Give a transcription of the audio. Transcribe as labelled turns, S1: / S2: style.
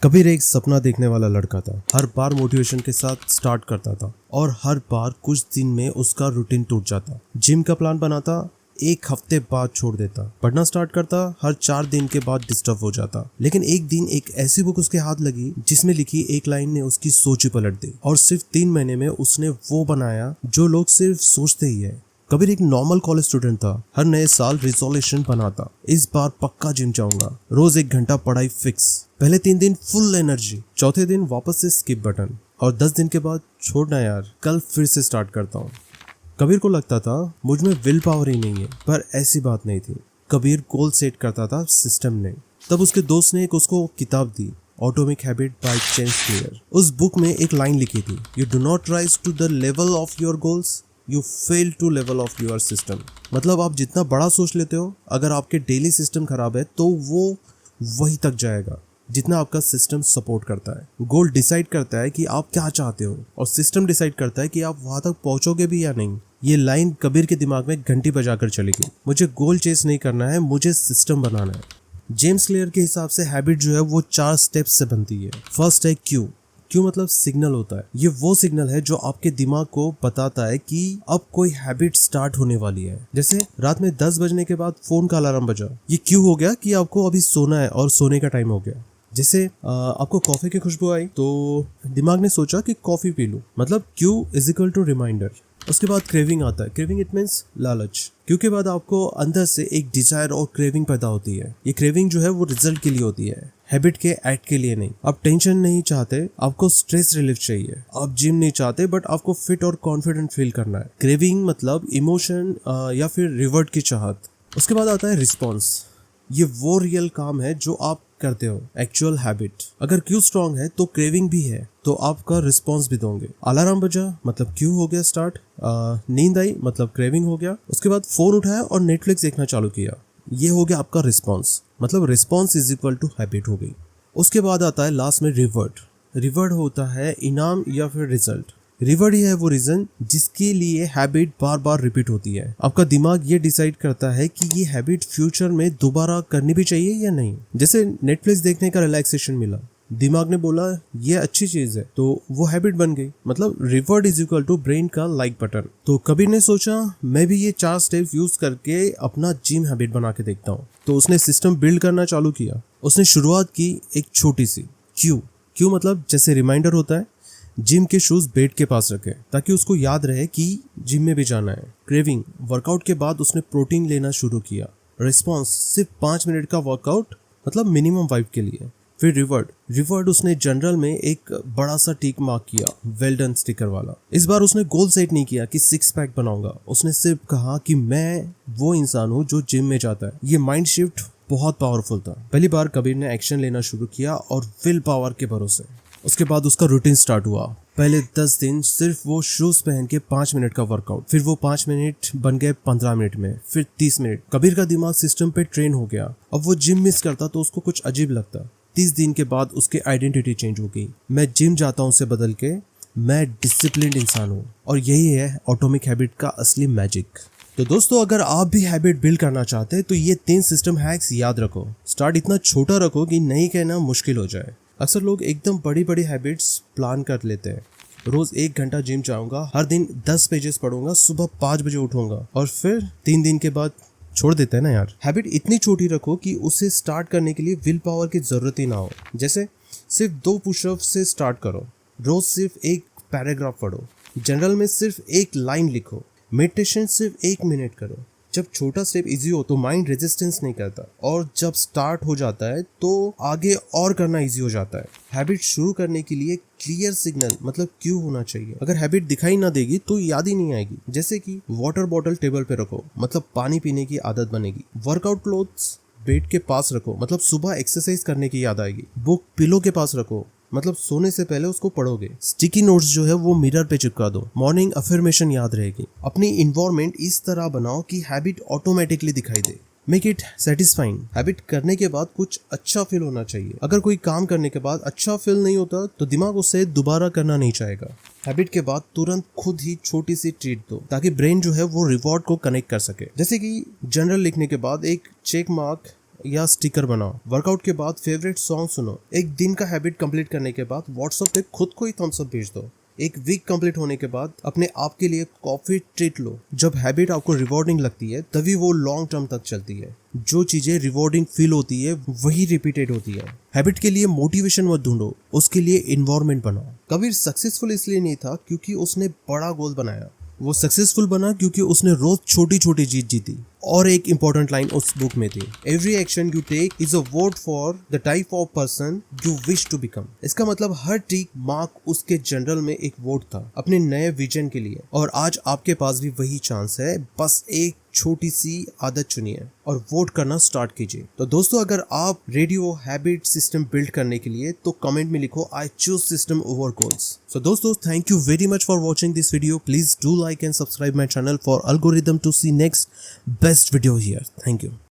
S1: कबीर एक सपना देखने वाला लड़का था। हर बार मोटिवेशन के साथ स्टार्ट करता था और हर बार कुछ दिन में उसका रूटीन टूट जाता। जिम का प्लान बनाता, एक हफ्ते बाद छोड़ देता। पढ़ना स्टार्ट करता, हर 4 दिन के बाद डिस्टर्ब हो जाता। लेकिन एक दिन एक ऐसी बुक उसके हाथ लगी जिसमें लिखी एक लाइन ने उसकी सोच ही पलट दी और सिर्फ 3 महीने में उसने वो बनाया जो लोग सिर्फ सोचते ही है। कबीर एक नॉर्मल कॉलेज स्टूडेंट था। हर नए साल रिजोल्यूशन बनाता, इस बार पक्का जिम जाऊंगा, रोज 1 घंटा पढ़ाई फिक्स। पहले 3 दिन फुल एनर्जी, चौथे दिन वापस से स्किप बटन और 10 दिन के बाद छोड़ना यार, कल फिर से स्टार्ट करता हूँ। कबीर को लगता था मुझ में विल पावर ही नहीं है, पर ऐसी बात नहीं थी। कबीर गोल सेट करता था, सिस्टम ने। तब उसके दोस्त ने एक उसको किताब दी, atomic habit by James Clear. उस बुक में एक लाइन लिखी थी, you do not rise to the level of your goals, you fail to level of your system. मतलब आप जितना बड़ा सोच लेते हो, अगर आपके डेली सिस्टम खराब है तो वो वहीं तक जाएगा जितना आपका सिस्टम सपोर्ट करता है। गोल डिसाइड करता है कि आप क्या चाहते हो और सिस्टम डिसाइड करता है कि आप वहां तक पहुंचोगे भी या नहीं। ये लाइन कबीर के दिमाग में घंटी बजाकर चली गई। मुझे गोल चेस नहीं करना है, मुझे सिस्टम बनाना है। जेम्स क्लियर के हिसाब से हैबिट जो है वो 4 स्टेप्स से बनती है। फर्स्ट है क्यू। क्यों मतलब सिग्नल होता है। ये वो सिग्नल है जो आपके दिमाग को बताता है कि अब कोई हैबिट स्टार्ट होने वाली है। जैसे रात में 10 बजने के बाद फोन का अलार्म बजा, ये क्यू हो गया कि आपको अभी सोना है और सोने का टाइम हो गया। जैसे आपको कॉफी की खुशबू आई तो दिमाग ने सोचा कि कॉफी पी लूं, मतलब cue is equal to reminder. उसके बाद क्रेविंग आता है। क्रेविंग इट मीन्स लालच। क्यू के बाद आपको अंदर से एक डिजायर और क्रेविंग पैदा होती है। ये क्रेविंग जो है वो रिजल्ट के लिए होती है, हैबिट के एक्ट के लिए नहीं। आप टेंशन नहीं चाहते, आपको स्ट्रेस रिलीफ चाहिए। आप जिम नहीं चाहते, बट आपको फिट और कॉन्फिडेंट फील करना है। क्रेविंग मतलब इमोशन या फिर रिवर्ट की चाहत। उसके बाद आता है रिस्पॉन्स। ये वो रियल काम है जो आप करते हो, एक्चुअल हैबिट। अगर क्यू स्ट्रांग है तो क्रेविंग भी है, तो आपका रिस्पॉन्स भी दोगे। अलार्म बजा मतलब क्यू हो गया स्टार्ट, नींद आई मतलब क्रेविंग हो गया। उसके बाद फोन उठाया और नेटफ्लिक्स देखना चालू किया, ये हो गया आपका रिस्पॉन्स, मतलब response is equal to habit हो गई। उसके बाद आता है लास्ट में रिवर्ट। रिवर्ट होता है इनाम या फिर रिजल्ट। रिवर्ट ही है वो रीजन जिसके लिए हैबिट बार बार रिपीट होती है। आपका दिमाग ये डिसाइड करता है कि ये हैबिट फ्यूचर में दोबारा करनी भी चाहिए या नहीं। जैसे नेटफ्लिक्स देखने का रिलैक्सेशन मिला, दिमाग ने बोला ये अच्छी चीज है, तो वो हैबिट बन गई। मतलब reward is equal to brain का लाइक बटन। तो कबीर ने सोचा मैं भी ये 4 स्टेप्स यूज करके अपना जिम हैबिट बना के देखता हूँ। तो उसने सिस्टम बिल्ड करना चालू किया। उसने शुरुआत की एक छोटी सी क्यू। क्यू मतलब जैसे रिमाइंडर होता है, जिम के शूज बेड के पास रखे ताकि उसको याद रहे कि जिम में भी जाना है। क्रेविंग, वर्कआउट के बाद उसने प्रोटीन लेना शुरू किया। रिस्पॉन्स, सिर्फ 5 मिनट का वर्कआउट, मतलब मिनिमम वाइब के लिए। फिर रिवर्ड उसने जनरल में एक बड़ा सा टिक मार्क किया, वेल डन स्टिकर वाला। इस बार उसने गोल सेट नहीं किया कि 6 पैक बनाऊंगा, उसने सिर्फ कहा कि मैं वो इंसान हूँ जो जिम में जाता है। ये माइंड शिफ्ट बहुत पावरफुल था। पहली बार कबीर ने एक्शन लेना शुरू किया और विल पावर के भरोसे। उसके बाद उसका रूटीन स्टार्ट हुआ। पहले 10 दिन सिर्फ वो शूज पहन के 5 मिनट का वर्कआउट, फिर वो 5 मिनट बन गए 15 मिनट में, फिर 30 मिनट। कबीर का दिमाग सिस्टम पे ट्रेन हो गया। अब वो जिम मिस करता तो उसको कुछ अजीब लगता। 30 दिन के बाद उसकी आइडेंटिटी चेंज हो गई। मैं जिम जाता हूँ से बदल के मैं डिसिप्लिन्ड इंसान हूँ। और यही है एटॉमिक हैबिट का असली मैजिक। तो दोस्तों, अगर आप भी हैबिट बिल्ड करना चाहते हैं तो ये 3 सिस्टम हैक्स याद रखो। स्टार्ट इतना छोटा रखो कि नहीं कहना मुश्किल हो जाए। अक्सर लोग एकदम बड़ी बड़ी हैबिट्स प्लान कर लेते हैं। रोज 1 घंटा जिम जाऊंगा, हर दिन 10 पेजेस पढ़ूंगा, सुबह 5 बजे उठूंगा, और फिर 3 दिन के बाद छोड़ देते हैं ना यार। हैबिट इतनी छोटी रखो कि उसे स्टार्ट करने के लिए विल पावर की जरूरत ही ना हो। जैसे सिर्फ 2 पुशअप से स्टार्ट करो, रोज सिर्फ 1 पैराग्राफ पढ़ो, जनरल में सिर्फ 1 लाइन लिखो, मेडिटेशन सिर्फ 1 मिनट करो। जब छोटा स्टेप इजी हो तो माइंड रेजिस्टेंस नहीं करता, और जब स्टार्ट हो जाता है तो आगे और करना इजी हो जाता है। हैबिट शुरू करने के लिए क्लियर सिग्नल, मतलब क्यू होना चाहिए। अगर हैबिट दिखाई ना देगी तो याद ही नहीं आएगी। जैसे कि वाटर बॉटल टेबल पे रखो, मतलब पानी पीने की आदत बनेगी। वर्कआउट क्लोथ्स बेड के पास रखो, मतलब सुबह एक्सरसाइज करने की याद आएगी। बुक पिलो के पास रखो, मतलब सोने से पहले उसको पढ़ोगे। स्टिकी नोट्स जो है वो मिरर पे चिपका दो, मॉर्निंग अफर्मेशन याद रहेगी। अपनी इन्वायरमेंट इस तरह बनाओ कि हैबिट ऑटोमेटिकली दिखाई दे। Make it satisfying. हैबिट करने के बाद कुछ अच्छा फील होना चाहिए। अगर कोई काम करने के बाद अच्छा फील नहीं होता तो दिमाग उसे दोबारा करना नहीं चाहेगा। हैबिट के बाद तुरंत खुद ही छोटी सी ट्रीट दो ताकि ब्रेन जो है वो रिवॉर्ड को कनेक्ट कर सके। जैसे कि जनरल लिखने के बाद एक चेक मार्क या स्टिकर बनाओ। वर्कआउट के बाद फेवरेट सॉन्ग सुनो। एक दिन का हैबिट कंप्लीट करने के बाद व्हाट्सएप पे खुद को ही थम्स अप भेज दो। एक वीक कंप्लीट होने के बाद अपने आप के लिए कॉफी ट्रीट लो। जब हैबिट आपको रिवॉर्डिंग लगती है तभी वो लॉन्ग टर्म तक चलती है। जो चीजें रिवॉर्डिंग फील होती है वही रिपीटेड होती है। हैबिट के लिए मोटिवेशन मत ढूंढो, उसके लिए इन्वायरमेंट बनाओ। कबीर सक्सेसफुल इसलिए नहीं था क्योंकि उसने बड़ा गोल बनाया, वो सक्सेसफुल बना क्योंकि उसने रोज छोटी छोटी जीत जीती। और एक इंपॉर्टेंट लाइन उस बुक में थी, every action you take is a vote for the type of person you wish to become. इसका मतलब हर टिक मार्क उसके जनरल में एक वोट था अपने नए विजन के लिए। और आज आपके पास भी वही चांस है, बस एक छोटी सी आदत चुनिए और वोट करना स्टार्ट कीजिए। तो दोस्तों, अगर आप रेडी हो हैबिट सिस्टम बिल्ड करने के लिए तो कमेंट में लिखो I choose system over goals. So दोस्तों, thank you very much for watching this video. Please do like and subscribe my channel for algorithm to see next best video here. Thank you.